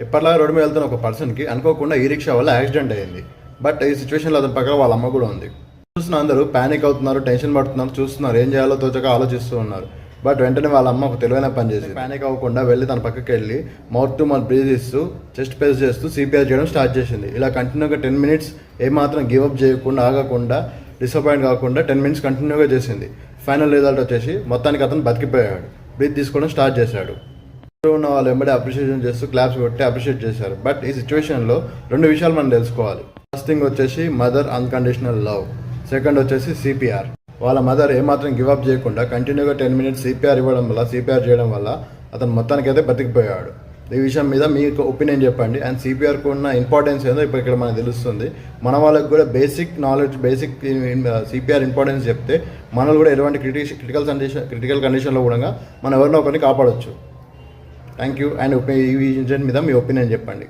ఎప్పటిలాగా road మీద వెళ్తున్న ఒక పర్సన్కి అనుకోకుండా ఈ రిక్షా వల్ల యాక్సిడెంట్ అయింది. బట్ ఈ సిచ్యువేషన్లో అతని పక్కన వాళ్ళ అమ్మ కూడా ఉంది. చూస్తున్న అందరూ ప్యానిక్ అవుతున్నారు, టెన్షన్ పడుతున్నారు, చూస్తున్నారు, ఏం చేయాలో తోచక ఆలోచిస్తూ ఉన్నారు. బట్ వెంటనే వాళ్ళ అమ్మ ఒక తెలివైన పని చేసి ప్యానిక్ అవ్వకుండా వెళ్ళి తన పక్కకి వెళ్ళి మౌత్ టు మౌత్ బ్రీజ్ ఇస్తూ చెస్ట్ ప్రెస్ చేస్తూ సిపిఆర్ చేయడం స్టార్ట్ చేసింది. ఇలా కంటిన్యూగా 10 minutes ఏమాత్రం గివప్ చేయకుండా, ఆగకుండా, డిసప్పాయింట్ కాకుండా 10 minutes కంటిన్యూగా చేసింది. ఫైనల్ రిజల్ట్ వచ్చేసి మొత్తానికి అతను బతికిపోయాడు, బ్రీత్ తీసుకోవడం స్టార్ట్ చేశాడు. ఉన్న వాళ్ళు వెంబడి అప్రిషియేషన్ చేస్తూ క్లాప్స్ కొట్టి అప్రిషియేట్ చేశారు. బట్ ఈ సిచ్యువేషన్లో 2 విషయాలు మనం తెలుసుకోవాలి. ఫస్ట్ థింగ్ వచ్చేసి మదర్ అన్కండిషనల్ లవ్, సెకండ్ వచ్చేసి సిపిఆర్. వాళ్ళ మదర్ ఏమాత్రం గివప్ చేయకుండా కంటిన్యూగా 10 minutes సిపిఆర్ చేయడం వల్ల అతను మొత్తానికైతే బతికిపోయాడు. ఈ విషయం మీద మీకు ఒపీనియన్ చెప్పండి. అండ్ సిపిఆర్కు ఉన్న ఇంపార్టెన్స్ ఏదో ఇప్పుడు ఇక్కడ మనకు తెలుస్తుంది. మన వాళ్ళకి కూడా basic knowledge, basic CPR importance చెప్తే మనల్ని కూడా ఎటువంటి క్రిటికల్ కండిషన్లో కూడా మనం ఎవరినో ఒకరిని కాపాడవచ్చు. Thank you. అండ్ ఈ విషయం మీద మీ ఒపీనియన్ చెప్పండి.